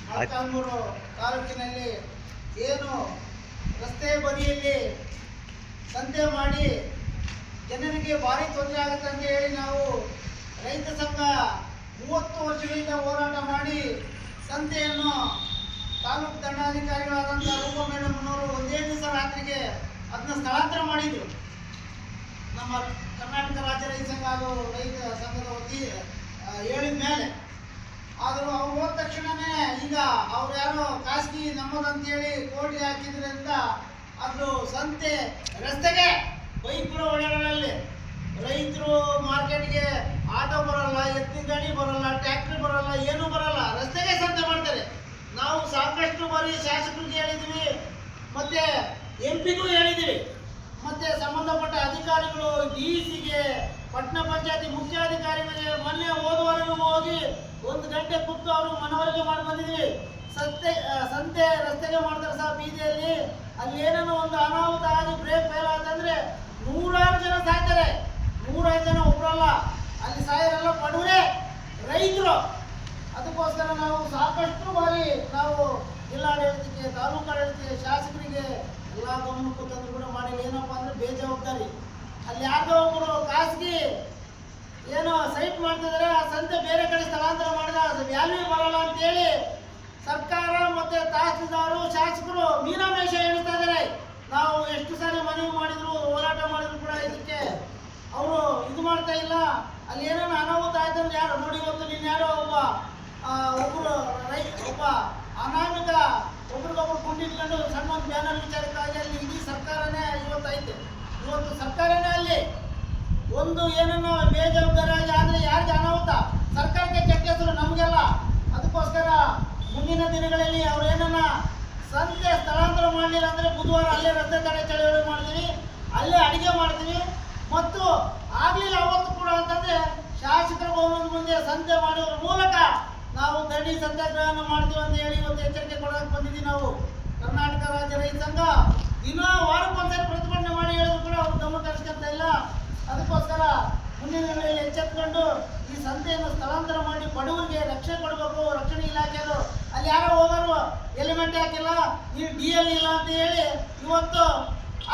ಮೊಳಕಾಲ್ಮೂರು ತಾಲೂಕಿನಲ್ಲಿ ಏನು ರಸ್ತೆ ಬದಿಯಲ್ಲಿ ಸಂತೆ ಮಾಡಿ ಜನರಿಗೆ ಭಾರಿ ತೊಂದರೆ ಆಗುತ್ತೆ ಅಂತ ಹೇಳಿ ನಾವು ರೈತ ಸಂಘ 30 ವರ್ಷಗಳಿಂದ ಹೋರಾಟ ಮಾಡಿ ಸಂತೆಯನ್ನು ತಾಲೂಕು ದಂಡಾಧಿಕಾರಿಗಳಾದಂಥ ರೂಪಾ ಮೇಡಮ್ನವರು ಒಂದೇ ದಿವಸ ರಾತ್ರಿಗೆ ಅದನ್ನ ಸ್ಥಳಾಂತರ ಮಾಡಿದರು. ನಮ್ಮ ಕರ್ನಾಟಕ ರಾಜ್ಯ ರೈತ ಸಂಘ ಹಾಗೂ ರೈತ ಸಂಘದ ವತಿ ಹೇಳಿದ ಮೇಲೆ ಆದರೂ ಅವ್ರು ಹೋದ ತಕ್ಷಣವೇ ಈಗ ಅವ್ರು ಯಾರೋ ಖಾಸಗಿ ನಮ್ಮದಂತೇಳಿ ಕೋಟಿ ಹಾಕಿದ್ರಿಂದ ಅದು ಸಂತೆ ರಸ್ತೆಗೆ ಬೈಕ್ಗಳು ಓಡಾಡೋಲ್ಲಿ ರೈತರು ಮಾರ್ಕೆಟ್ಗೆ ಆಟೋ ಬರಲ್ಲ, ಎತ್ತಿನ ಗಾಡಿ ಬರಲ್ಲ, ಟ್ರ್ಯಾಕ್ಟರ್ ಬರಲ್ಲ, ಏನೂ ಬರಲ್ಲ, ರಸ್ತೆಗೆ ಸಂತೆ ಮಾಡ್ತಾರೆ. ನಾವು ಸಾಕಷ್ಟು ಬಾರಿ ಶಾಸಕರಿಗೆ ಹೇಳಿದ್ವಿ, ಮತ್ತೆ MP ಗೂ ಹೇಳಿದ್ವಿ, ಮತ್ತೆ ಸಂಬಂಧಪಟ್ಟ ಅಧಿಕಾರಿಗಳು DECಗೆ, ಪಟ್ಟಣ ಪಂಚಾಯತಿ ಮುಖ್ಯಾಧಿಕಾರಿಗಳಿಗೆ ಮೊನ್ನೆ ಹೋದವರೆಗೂ ಹೋಗಿ 1 ಗಂಟೆ ಕೂತು ಅವರು ಮನವರಿಕೆ ಮಾಡಿ ಬಂದಿದ್ವಿ. ಸಂತೆ ರಸ್ತೆಗೆ ಮಾಡ್ತಾರೆ ಸಹ ಬೀದಿಯಲ್ಲಿ. ಅಲ್ಲಿ ಏನೋ ಒಂದು ಅನಾಹುತ ಆಗಿ ಬ್ರೇಕ್ ಫೇಲ್ ಆತಂದ್ರೆ 100 ಜನ ಸಾಯ್ತಾರೆ. 100 ಜನ ಒಬ್ಬರಲ್ಲ, ಅಲ್ಲಿ ಸಾಯರೆಲ್ಲ ಬಡವರೇ, ರೈತರು. ಅದಕ್ಕೋಸ್ಕರ ನಾವು ಸಾಕಷ್ಟು ಬಾರಿ ನಾವು ಜಿಲ್ಲಾಡಳಿತಕ್ಕೆ, ತಾಲೂಕು ಆಡಳಿತಕ್ಕೆ, ಶಾಸಕರಿಗೆ ಎಲ್ಲ ಗಮನಕ್ಕೂ ತಂದು ಕೂಡ ಮಾಡಿಲ್ಲ. ಏನಪ್ಪ ಅಂದ್ರೆ ಬೇಜವಾಬ್ದಾರಿ. ಅಲ್ಲಿ ಯಾರ್ದೋ ಒಬ್ಬರು ಖಾಸಗಿ ಏನೋ ಸೈಟ್ ಮಾಡ್ತಿದ್ದಾರೆ, ಆ ಸಂತೆ ಬೇರೆ ಕಡೆ ಸ್ಥಳಾಂತರ ಮಾಡಿದ ವ್ಯಾಲ್ಯೂ ಬರಲ್ಲ ಅಂತೇಳಿ ಸರ್ಕಾರ ಮತ್ತೆ ತಹಸೀಲ್ದಾರು ಶಾಸಕರು ಮೀನಾಮೇಷ ಎಣಿಸ್ತಾ ಇದ್ದಾರೆ. ನಾವು ಎಷ್ಟು ಸಾರಿ ಮನವಿ ಮಾಡಿದ್ರು, ಹೋರಾಟ ಮಾಡಿದ್ರು ಕೂಡ ಇದಕ್ಕೆ ಅವರು ಇದು ಮಾಡ್ತಾ ಇಲ್ಲ. ಅಲ್ಲಿ ಏನೋ ಅನಾಹುತ ಆಯ್ತಂದ್ರೆ ಯಾರು ನೋಡಿ, ಇವತ್ತು ನೀನು ಯಾರೋ ಒಬ್ಬ ಅನಾಮಿಕ ಒಬ್ರಿಗೊಬ್ರು ಕುಂಡಿಟ್ಕೊಂಡು ಸಣ್ಣ ಒಂದು ಬ್ಯಾನರ್ ವಿಚಾರಕ್ಕಾಗಿ ಅಲ್ಲಿ ಇಡೀ ಸರ್ಕಾರನೇ ಇವತ್ತು ಐತೆ. ಇವತ್ತು ಸರ್ಕಾರನೇ ಅಲ್ಲಿ ಒಂದು ಏನನ್ನ ಬೇಜವಾಬ್ದಾರಿಯಾಗಿ ಆದರೆ ಯಾರಿಗೆ ಅನಾಹುತ, ಸರ್ಕಾರಕ್ಕೆ ಕೆಟ್ಟ ಹೆಸರು, ನಮಗೆಲ್ಲ. ಅದಕ್ಕೋಸ್ಕರ ಮುಂದಿನ ದಿನಗಳಲ್ಲಿ ಅವ್ರು ಏನನ್ನ ಸಂತೆ ಸ್ಥಳಾಂತರ ಮಾಡಲಿಲ್ಲ ಅಂದರೆ ಬುಧವಾರ ಅಲ್ಲೇ ರಸ್ತೆ ತಡೆ ಚಳವಳಿ ಮಾಡ್ತೀವಿ, ಅಲ್ಲೇ ಅಡಿಗೆ ಮಾಡ್ತೀವಿ. ಮತ್ತು ಆಗಲಿಲ್ಲ ಅವತ್ತು ಕೂಡ ಅಂತಂದರೆ ಶಾಸಕರ ಭವನದ ಮುಂದೆ ಸಂತೆ ಮಾಡೋದ್ರ ಮೂಲಕ ನಾವು ದಂಡಿ ಸತ್ಯಾಗ್ರಹವನ್ನು ಮಾಡ್ತೀವಿ ಅಂತ ಹೇಳಿ ಇವತ್ತು ಎಚ್ಚರಿಕೆ ಕೊಡೋಕೆ ಬಂದಿದ್ದೀವಿ. ನಾವು ಕರ್ನಾಟಕ ರಾಜ್ಯ ರೈತ ಸಂಘ ವಾರಕ್ಕೊಂದ್ಸರಿ ಪ್ರತಿಭಟನೆ ಮಾಡಿ ಹೇಳಿದ್ರು ಕೂಡ ಅವರು ಗಮನ ಹರಿಸ್ಕೊಂತ ಇಲ್ಲ. ಅದಕ್ಕೋಸ್ಕರ ಮುಂದಿನ ದಿನಗಳಲ್ಲಿ ಎಚ್ಚೆತ್ತುಕೊಂಡು ಈ ಸಂತೆಯನ್ನು ಸ್ಥಳಾಂತರ ಮಾಡಿ ಬಡವರಿಗೆ ರಕ್ಷಣೆ ಕೊಡಬೇಕು. ರಕ್ಷಣೆ ಇಲಾಖೆಯವರು ಅಲ್ಲಿ ಯಾರೋ ಹೋಗೋರು ಎಲಿಮೆಂಟ್ ಹಾಕಿಲ್ಲ, ಈ DL ಇಲ್ಲ ಅಂತ ಹೇಳಿ ಇವತ್ತು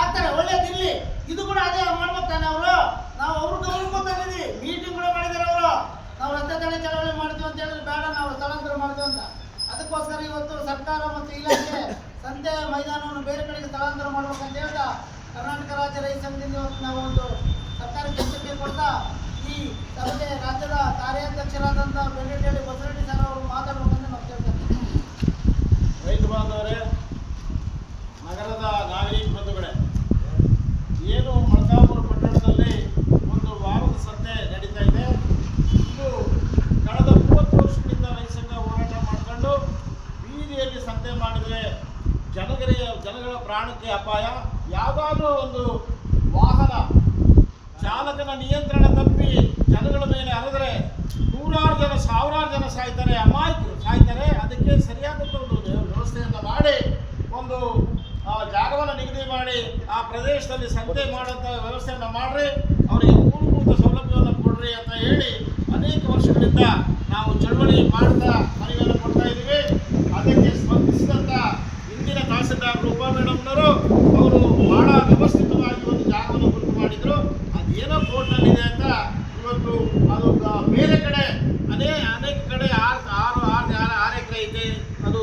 ಆಗ್ತಾರೆ. ಒಳ್ಳೇದಿರಲಿ, ಇದು ಕೂಡ ಅದೇ ಮಾಡ್ಬೇಕು ತಾನೆ ಅವರು. ನಾವು ಅವ್ರ ಗಮನಕ್ಕೆ ತಂದಿದ್ದೀವಿ, ಮೀಟಿಂಗ್ ಕೂಡ ಮಾಡಿದ್ದಾರೆ ಅವರು. ನಾವು ರಸ್ತೆ ತಡೆ ಚಳವಳಿ ಮಾಡ್ತೀವಿ ಅಂತ ಹೇಳಿದ್ರೆ ಬೇಡ, ನಾವು ಸ್ಥಳಾಂತರ ಮಾಡ್ತೀವಿ ಅಂತ. ಅದಕ್ಕೋಸ್ಕರ ಇವತ್ತು ಸರ್ಕಾರ ಮತ್ತು ಇಲಾಖೆ ಸಂತೆ ಮೈದಾನವನ್ನು ಬೇರೆ ಕಡೆಗೆ ಸ್ಥಳಾಂತರ ಮಾಡ್ಬೇಕಂತ ಹೇಳ್ತಾ ಕರ್ನಾಟಕ ರಾಜ್ಯ ರೈತ ಸಂಘದಿಂದ ಇವತ್ತು ನಾವು ಒಂದು ಸರ್ಕಾರಕ್ಕೆ ಎಚ್ಚರಿಕೆ ಕೊಡ್ತಾ ಈ ಸಭೆಗೆ ರಾಜ್ಯದ ಕಾರ್ಯಾಧ್ಯಕ್ಷರಾದಂಥ ಬೆಳ್ಳೆಡ್ಡಿ ಬಸವರೆಡ್ಡಿ ಸರ್ ಅವರು ಮಾತಾಡಬೇಕಂತ ನಾವು ಕೇಳ್ತೇವೆ. ರೈತ ಬಾಂಧವರೇ, ನಗರದ ನಾಗರಿಕ ಬಂಧುಗಳೇ, ಏನು ಮೊಳಕಾಲ್ಮೂರು ಪಟ್ಟಣದಲ್ಲಿ ಒಂದು ವಾರದ ಸಂತೆ ನಡೀತಾ ಇದೆ. ಇದು ಕಳೆದ 30 ವರ್ಷಗಳಿಂದ ರೈತ ಸಂಘ ಹೋರಾಟ ಮಾಡಿಕೊಂಡು ಬೀದಿಯಲ್ಲಿ ಸಂತೆ ಮಾಡಿದರೆ ಜನಗಳ ಪ್ರಾಣಕ್ಕೆ ಅಪಾಯ. ಯಾವುದಾದ್ರೂ ಒಂದು ವಾಹನ ಚಾಲಕನ ನಿಯಂತ್ರಣ ತಪ್ಪಿ ಜನಗಳ ಮೇಲೆ ಹರಿದರೆ 100 ಜನ 1000 ಜನ ಸಾಯ್ತಾರೆ, ಅಮಾಯಕರು ಸಾಯ್ತಾರೆ. ಅದಕ್ಕೆ ಸರಿಯಾದಂಥ ಒಂದು ವ್ಯವಸ್ಥೆಯನ್ನು ಮಾಡಿ ಒಂದು ಜಾಗವನ್ನು ನಿಗದಿ ಮಾಡಿ ಆ ಪ್ರದೇಶದಲ್ಲಿ ಸಂತೆ ಮಾಡೋಂಥ ವ್ಯವಸ್ಥೆಯನ್ನು ಮಾಡಿರಿ, ಅವರಿಗೆ ಮೂಲಭೂತ ಸೌಲಭ್ಯವನ್ನು ಕೊಡ್ರಿ ಅಂತ ಹೇಳಿ ಅನೇಕ ವರ್ಷಗಳಿಂದ ನಾವು ಚಳವಳಿ ಮಾಡ್ತಾ ಮನವಿಯನ್ನು ಕೊಡ್ತಾ ಇದ್ದೀವಿ. ಅದಕ್ಕೆ ಸ್ಪಂದಿಸಿದಂಥ ಇಂದಿನ ತಹಸೀಲ್ದಾರ್ ರೂಪಾ ಮೇಡಮ್ನವರು ಅವರು ಬಹಳ ವ್ಯವಸ್ಥಿತವಾಗಿ ಒಂದು ಜಾಗವನ್ನು ಗುರುತು ಮಾಡಿದರು. ಅದೇನೋ ಕೋರ್ಟ್ನಲ್ಲಿದೆ ಅಂತ ಇವತ್ತು ಅದು ಬೇರೆ ಕಡೆ ಅನೇಕ ಕಡೆ 6 ಎಕರೆ ಐತೆ, ಅದು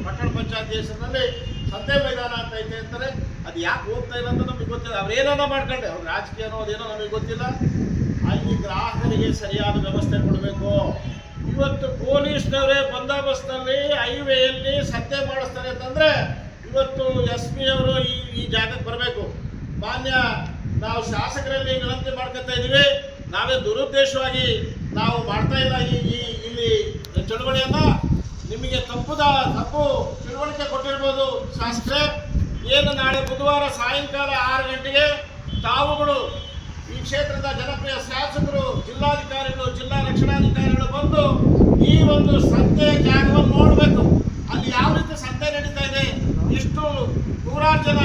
ಪಟ್ಟಣ ಪಂಚಾಯತ್ ದೇಶದಲ್ಲಿ ಸಂತೆ ಮೈದಾನ ಅಂತ ಐತೆ ಅಂತಾರೆ. ಅದು ಯಾಕೆ ಹೋಗ್ತಾ ಇಲ್ಲ ಅಂತ ನಮಗೆ ಗೊತ್ತಿಲ್ಲ. ಅವ್ರೇನೋ ಮಾಡ್ಕೊಂಡೆ, ಅವ್ರ ರಾಜಕೀಯ ಅನ್ನೋದೇನೋ ನಮಗೆ ಗೊತ್ತಿಲ್ಲ. ಅಲ್ಲಿ ಗ್ರಾಹಕರಿಗೆ ಸರಿಯಾದ ವ್ಯವಸ್ಥೆ ಕೊಡಬೇಕು. ಇವತ್ತು ಪೊಲೀಸ್ನವರೇ ಬಂದೋಬಸ್ತ್ನಲ್ಲಿ ಹೈವೇಯಲ್ಲಿ ಸಂತೆ ಮಾಡಿಸ್ತಾರೆ ಅಂತಂದರೆ ಇವತ್ತು SP ಅವರು ಈ ಜಾಗಕ್ಕೆ ಬರಬೇಕು. ಮಾನ್ಯ ನಾವು ಶಾಸಕರಲ್ಲಿ ವಿನಂತಿ ಮಾಡ್ಕೊತಾ ಇದ್ದೀವಿ, ನಾವೇ ದುರುದ್ದೇಶವಾಗಿ ನಾವು ಮಾಡ್ತಾ ಇಲ್ಲ ಇಲ್ಲಿ ಚಳುವಳಿಯನ್ನು. ನಿಮಗೆ ತಪ್ಪು ತಿಳುವಳಿಕೆ ಕೊಟ್ಟಿರ್ಬೋದು ಶಾಸಕರೇ. ಏನು ನಾಳೆ ಬುಧವಾರ ಸಾಯಂಕಾಲ 6 ಗಂಟೆಗೆ ತಾವುಗಳು ಈ ಕ್ಷೇತ್ರದ ಜನಪ್ರಿಯ ಶಾಸಕರು, ಜಿಲ್ಲಾಧಿಕಾರಿಗಳು, ಜಿಲ್ಲಾ ರಕ್ಷಣಾಧಿಕಾರಿಗಳು ಬಂದು ಈ ಒಂದು ಸಂತೆ ಜಾಗವನ್ನು ನೋಡಬೇಕು. ಅಲ್ಲಿ ಯಾವ ರೀತಿ ಸಂತೆ ನಡೀತಾ ಇದೆ, ಇಷ್ಟು 100 ಜನ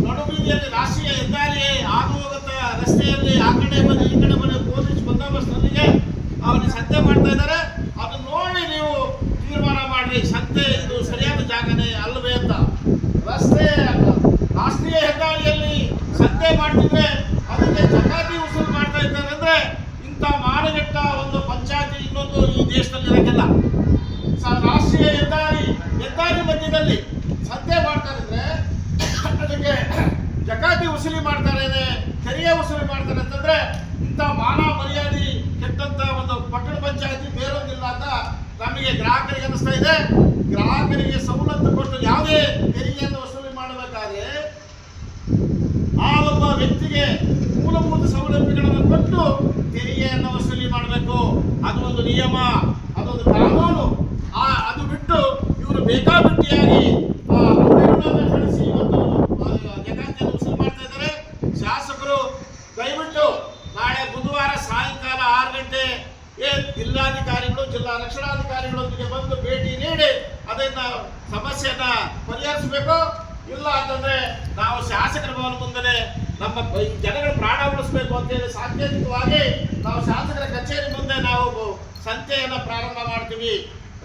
ನಡು ಬೀದಿಯಲ್ಲಿ ರಾಷ್ಟ್ರೀಯ ಹೆದ್ದಾರಿ ಹಾದು ಹೋಗುತ್ತ ರಸ್ತೆಯಲ್ಲಿ ಆ ಕಡೆ ಬನ್ನಿ ಈ ಕಡೆ ಬನ್ನಿ ಪೊಲೀಸ್ ಬಂದೋಬಸ್ತ್ನೊಂದಿಗೆ ಅವರಿಗೆ ಸಂತೆ ಮಾಡ್ತಾ ಇದ್ದಾರೆ. ಅದನ್ನು ನೋಡಿ ನೀವು ಸಂತೆ ಇದು ಸರಿಯಾದ ಜಾಗನೇ ಅಲ್ಲವೇ ಅಂತ. ರಸ್ತೆ ರಾಷ್ಟ್ರೀಯ ಹೆದ್ದಾರಿಯಲ್ಲಿ ಸಂತೆ ಮಾಡ್ತಿದ್ರೆ ಅದಕ್ಕೆ ಜಕಾತಿ ವಸೂಲು ಮಾಡ್ತಾ ಇದ್ದಾರೆ ಅಂದ್ರೆ ಇಂಥ ಮಾನಗೆಟ್ಟ ಒಂದು ಪಂಚಾಯತಿ ಇನ್ನೊಂದು ಈ ದೇಶದಲ್ಲಿ ಇರಕ್ಕಿಲ್ಲ. ರಾಷ್ಟ್ರೀಯ ಹೆದ್ದಾರಿ ಮಧ್ಯದಲ್ಲಿ ಸಂತೆ ಮಾಡ್ತಾ ಇದ್ರೆ ಅದಕ್ಕೆ ಜಕಾತಿ ವಸೂಲಿ ಮಾಡ್ತಾರೆ, ತೆರಿಗೆ ವಸೂಲಿ ಮಾಡ್ತಾರೆ ಅಂತಂದ್ರೆ ಇಂಥ ಮಾನ ಮರ್ಯಾದೆ ಕೆಟ್ಟಂತ ಒಂದು ಪಟ್ಟಣ ಪಂಚಾಯತಿ ಬೇರೊಂದಿಲ್ಲ ಅಂತ ನಮಗೆ ಗ್ರಾಹಕರಿಗೆ ಅನಿಸ್ತಾ ಇದೆ. ಗ್ರಾಹಕರಿಗೆ ಸವಲತ್ತು ಕೊಟ್ಟು ಯಾವುದೇ ತೆರಿಗೆಯನ್ನು ವಸೂಲಿ ಮಾಡಬೇಕಾದ್ರೆ ಆ ಒಬ್ಬ ವ್ಯಕ್ತಿಗೆ ಮೂಲಭೂತ ಸೌಲಭ್ಯಗಳನ್ನು ಕೊಟ್ಟು ತೆರಿಗೆಯನ್ನು ವಸೂಲಿ ಮಾಡಬೇಕು. ಅದು ಒಂದು ನಿಯಮ, ಅದೊಂದು ಕಾನೂನು. ಅದು ಬಿಟ್ಟು ಇವರು ಬೇಕಾಬಿಟ್ಟಿಯಾಗಿ ಕಳಿಸಿ ಇವತ್ತು ಜಕಾತಿಯನ್ನು ವಸೂಲಿ ಮಾಡ್ತಾ ಇದ್ದಾರೆ. ಶಾಸಕರು ದಯವಿಟ್ಟು ನಾಳೆ ಬುಧವಾರ ಸಾಯಂಕಾಲ 6 ಗಂಟೆ ಜಿಲ್ಲಾಧಿಕಾರಿಗಳು ಜಿಲ್ಲಾ ರಕ್ಷಣಾಧಿಕಾರಿಗಳೊಂದಿಗೆ ಬಂದು ಭೇಟಿ ನೀಡಿ ಅದನ್ನ ಸಮಸ್ಯೆಯನ್ನ ಪರಿಹರಿಸಬೇಕು. ಇಲ್ಲ ಅಂತಂದ್ರೆ ನಾವು ಶಾಸಕರ ಭವನ ಮುಂದೆ ನಮ್ಮ ಜನಗಳ ಪ್ರಾಣ ಉಳಿಸಬೇಕು ಅಂತೇಳಿ ಸಾಂಕೇತಿಕವಾಗಿ ನಾವು ಶಾಸಕರ ಕಚೇರಿ ಮುಂದೆ ನಾವು ಸಂತೆಯನ್ನ ಪ್ರಾರಂಭ ಮಾಡ್ತೀವಿ.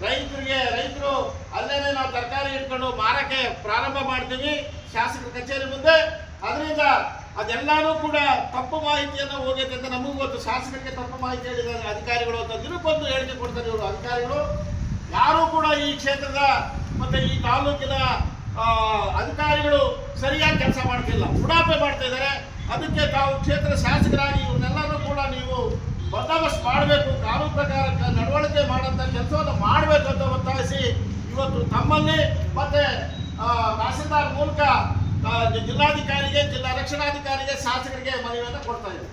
ರೈತರು ಅಲ್ಲೇನೆ ನಾವು ತರಕಾರಿ ಇಟ್ಕೊಂಡು ಮಾರಕ್ಕೆ ಪ್ರಾರಂಭ ಮಾಡ್ತೀವಿ ಶಾಸಕರ ಕಚೇರಿ ಮುಂದೆ. ಅದರಿಂದ ಅದೆಲ್ಲಾನು ಕೂಡ ತಪ್ಪು ಮಾಹಿತಿಯನ್ನು ಹೋಗೈತೆ ಅಂತ ನಮಗೂ ಗೊತ್ತು. ಶಾಸಕರಿಗೆ ತಪ್ಪು ಮಾಹಿತಿ ಹೇಳಿದ್ದಾರೆ ಅಧಿಕಾರಿಗಳು ಅಂತ ದಿನಕ್ಕೊಂದು ಹೇಳಿಕೆ ಕೊಡ್ತಾರೆ ಇವರು ಅಧಿಕಾರಿಗಳು. ಯಾರು ಕೂಡ ಈ ಕ್ಷೇತ್ರದ ಮತ್ತೆ ಈ ತಾಲೂಕಿನ ಅಧಿಕಾರಿಗಳು ಸರಿಯಾಗಿ ಕೆಲಸ ಮಾಡ್ತಿಲ್ಲ, ಉಡಾಪೆ ಮಾಡ್ತಾ ಇದ್ದಾರೆ. ಅದಕ್ಕೆ ತಾವು ಕ್ಷೇತ್ರ ಶಾಸಕರಾಗಿ ಇವನ್ನೆಲ್ಲರೂ ಕೂಡ ನೀವು ಬಂದೋಬಸ್ತ್ ಮಾಡಬೇಕು, ಕಾನೂನು ಪ್ರಕಾರ ನಡವಳಿಕೆ ಮಾಡಂತ ಕೆಲಸವನ್ನು ಮಾಡಬೇಕು ಅಂತ ಒತ್ತಾಯಿಸಿ ಇವತ್ತು ತಮ್ಮಲ್ಲಿ ಮತ್ತೆ ತಹಸೀಲ್ದಾರ್ ಮೂಲಕ ಜಿಲ್ಲಾಧಿಕಾರಿಗೆ ಜಿಲ್ಲಾ ರಕ್ಷಣಾಧಿಕಾರಿಗೆ ಶಾಸಕರಿಗೆ ಮನವಿಯನ್ನು ಕೊಡ್ತಾ ಇದ್ದೀವಿ.